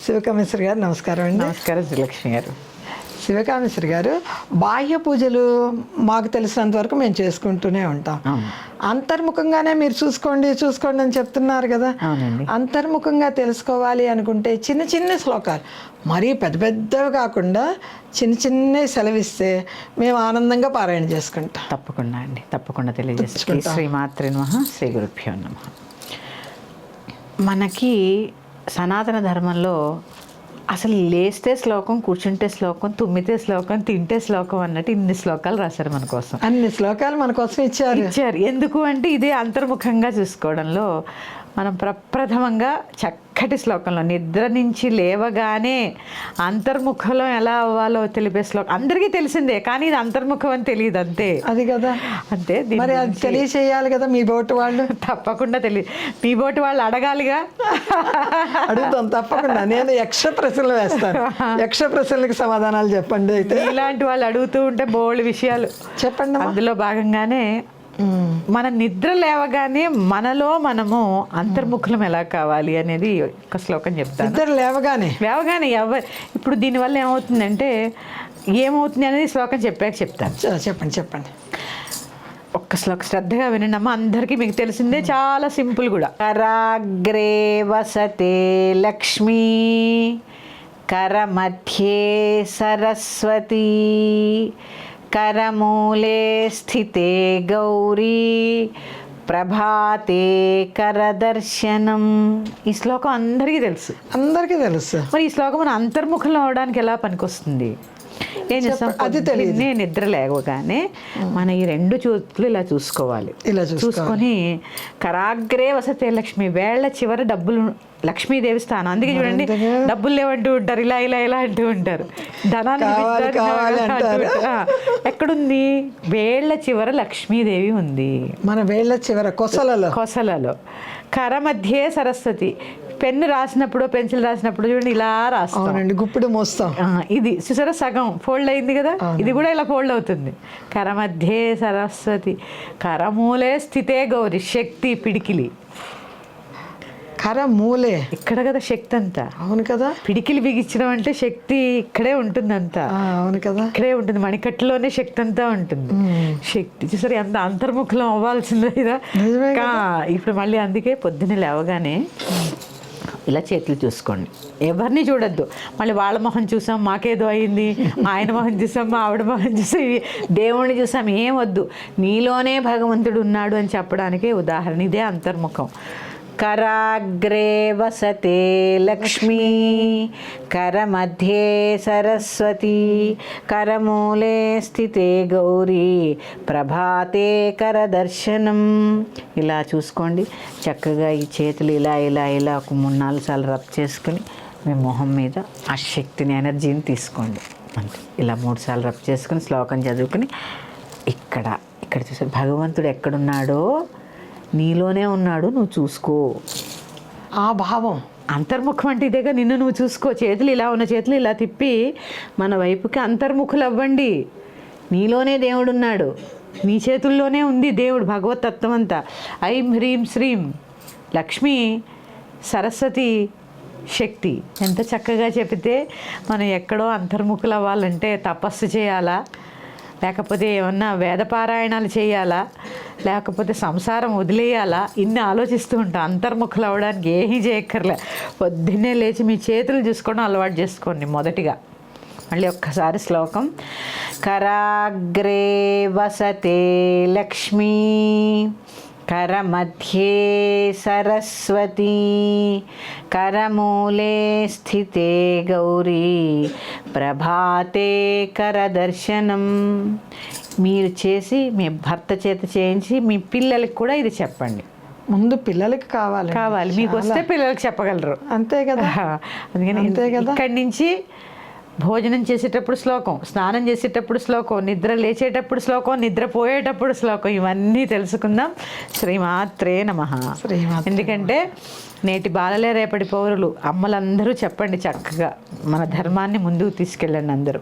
శివకామేశ్వరి గారు నమస్కారం అండి. నమస్కారం శ్రీలక్ష్మి గారు. శివకామేశ్వరి గారు, బాహ్య పూజలు మాకు తెలిసినంత వరకు మేము చేసుకుంటూనే ఉంటాం. అంతర్ముఖంగానే మీరు చూసుకోండి అని చెప్తున్నారు కదా. అవునండి. అంతర్ముఖంగా తెలుసుకోవాలి అనుకుంటే చిన్న చిన్న శ్లోకాలు, మరీ పెద్ద పెద్దవి కాకుండా చిన్న చిన్నవి సెలవిస్తే మేము ఆనందంగా పారాయణ చేసుకుంటాం. తప్పకుండా అండి, తప్పకుండా తెలియజేసుకుంటాం. శ్రీమాత్రే నమః, శ్రీ గురుభ్యో నమః. మనకి సనాతన ధర్మంలో అసలు లేస్తే శ్లోకం, కూర్చుంటే శ్లోకం, తుమ్మితే శ్లోకం, తింటే శ్లోకం అన్నట్టు ఇన్ని శ్లోకాలు రాశారు మన కోసం. అన్ని శ్లోకాలు మన కోసం ఇచ్చారు. ఎందుకు అంటే ఇదే అంతర్ముఖంగా చూసుకోవడంలో మనం ప్రప్రథమంగా చక్కటి శ్లోకంలో నిద్ర నుంచి లేవగానే అంతర్ముఖంలో ఎలా అవ్వాలో తెలిపే శ్లోకం అందరికీ తెలిసిందే, కానీ ఇది అంతర్ముఖం అని తెలియదు అంతే. అది కదా, అంతే. మరి అది తెలియచేయాలి కదా మీ బోటు వాళ్ళు. తప్పకుండా తెలియదు, మీ బోటు వాళ్ళు అడగాలిగా. అడుగుతాం తప్పకుండా. నేను యక్ష ప్రశ్నలు వేస్తాను, యక్ష ప్రశ్నలకు సమాధానాలు చెప్పండి. అయితే ఇలాంటి వాళ్ళు అడుగుతూ ఉంటే బోల్డ్ విషయాలు చెప్పండి. అందులో భాగంగానే మన నిద్ర లేవగానే మనలో మనము అంతర్ముఖులం ఎలా కావాలి అనేది ఒక శ్లోకం చెప్తాను. నిద్ర లేవగానే ఇప్పుడు దీనివల్ల ఏమవుతుందంటే ఏమవుతుంది అనేది శ్లోకం చెప్పాక చెప్తాను. చెప్పండి. ఒక్క శ్లోకం శ్రద్ధగా వినండి అమ్మ. అందరికీ మీకు తెలిసిందే, చాలా సింపుల్ కూడా. కరాగ్రే వసతే లక్ష్మీ, కరమధ్యే సరస్వతీ, కరమూలే స్థితే గౌరీ, ప్రభాతే కరదర్శనం. ఈ శ్లోకం అందరికీ తెలుసు. మరి ఈ శ్లోకం మన అంతర్ముఖంలో అవడానికి ఎలా పనికొస్తుంది? ఏం చేస్తాం? అది తెలియదు. నిద్ర లేవగానే మన ఈ రెండు చేతులు ఇలా చూసుకోవాలి. చూసుకొని కరాగ్రే వసతే లక్ష్మి, వేళ్ల చివర డబ్బులు, లక్ష్మీదేవి స్థానం. అందుకే చూడండి, డబ్బులు లేవంటూ ఉంటారు, ఇలా ఇలా ఇలా అంటూ ఉంటారు. ధనాన్ని ఎక్కడుంది? వేళ్ల చివర లక్ష్మీదేవి ఉంది, మన వేళ్ల చివర కొసలలో. కర మధ్యే సరస్వతి. పెన్ను రాసినప్పుడు, పెన్సిల్ రాసినప్పుడు చూడండి ఇలా రాస్తాం, గుప్పిడి మోస్తాం. ఇది చూసారా, సగం ఫోల్డ్ అయింది కదా, ఇది కూడా ఇలా ఫోల్డ్ అవుతుంది. కర మధ్యే సరస్వతి, కరమూలే స్థితే గౌరి, శక్తి పిడికిలి. కరమూలే ఇక్కడ కదా శక్తి అంతా. అవును కదా. పిడికిలి బిగించడం అంటే శక్తి ఇక్కడే ఉంటుంది అంతా. అవును కదా, ఇక్కడే ఉంటుంది, మణికట్టులోనే శక్తి అంతా ఉంటుంది. శక్తి చూసారు ఎంత అంతర్ముఖం అవ్వాల్సిందే కదా. ఇప్పుడు మళ్ళీ అందుకే పొద్దున్నే లేవగానే ఇలా చేతులు చూసుకోండి, ఎవరిని చూడొద్దు. మళ్ళీ వాళ్ళ మొహం చూసాం మాకేదో అయింది, ఆయన మొహం చూసాం, మా ఆవిడ మొహం చూసాం, దేవుణ్ణి చూసాం, ఏం వద్దు. నీలోనే భగవంతుడు ఉన్నాడు అని చెప్పడానికే ఉదాహరణ ఇదే అంతర్ముఖం. కరాగ్రే వసతే లక్ష్మీ, కరమధ్యే సరస్వతి, కరమూలే స్థితే గౌరీ, ప్రభాతే కరదర్శనం. ఇలా చూసుకోండి చక్కగా. ఈ చేతులు ఇలా ఇలా ఇలా ఒక 3-4 సార్లు రబ్ చేసుకుని మీ మొహం మీద ఆ శక్తిని, ఎనర్జీని తీసుకోండి. అంతే. ఇలా 3 సార్లు రబ్ చేసుకుని శ్లోకం చదువుకుని ఇక్కడ చూసారు భగవంతుడు ఎక్కడున్నాడో నీలోనే ఉన్నాడు, నువ్వు చూసుకో. ఆ భావం అంతర్ముఖం అంటే ఇదేగా, నిన్ను నువ్వు చూసుకో. చేతులు ఇలా ఉన్న చేతులు ఇలా తిప్పి మన వైపుకి అంతర్ముఖులు అవ్వండి. నీలోనే దేవుడు ఉన్నాడు, నీ చేతుల్లోనే ఉంది దేవుడు, భగవతత్వం అంతా. ఐం హ్రీం శ్రీం లక్ష్మి, సరస్వతి, శక్తి. ఎంత చక్కగా చెప్తే మనం ఎక్కడో అంతర్ముఖులు అవ్వాలంటే తపస్సు చేయాలా, లేకపోతే ఏమన్నా వేదపారాయణాలు చేయాలా, లేకపోతే సంసారం వదిలేయాలా, ఇన్ని ఆలోచిస్తూ ఉంటాం. అంతర్ముఖులు అవ్వడానికి ఏమీ చేయక్కర్లే. పొద్దున్నే లేచి మీ చేతులు చూసుకోవడం అలవాటు చేసుకోండి మొదటిగా. మళ్ళీ ఒక్కసారి శ్లోకం. కరాగ్రే వసతే లక్ష్మీ, కరమధ్యే సరస్వతీ, కరమూలే స్థితే గౌరీ, ప్రభాతే కరదర్శనం. మీరు చేసి మీ భర్త చేత చేయించి మీ పిల్లలకి కూడా ఇది చెప్పండి. ముందు పిల్లలకి కావాలి, మీకు వస్తే పిల్లలకి చెప్పగలరు. అంతే కదా. అందుకని ఇక్కడి నుంచి భోజనం చేసేటప్పుడు శ్లోకం, స్నానం చేసేటప్పుడు శ్లోకం, నిద్ర లేచేటప్పుడు శ్లోకం, నిద్రపోయేటప్పుడు శ్లోకం, ఇవన్నీ తెలుసుకుందాం. శ్రీమాత్రే నమః. ఎందుకంటే నేటి బాలలే రేపటి పౌరులు. అమ్మలందరూ చెప్పండి చక్కగా, మన ధర్మాన్ని ముందుకు తీసుకెళ్ళండి అందరూ.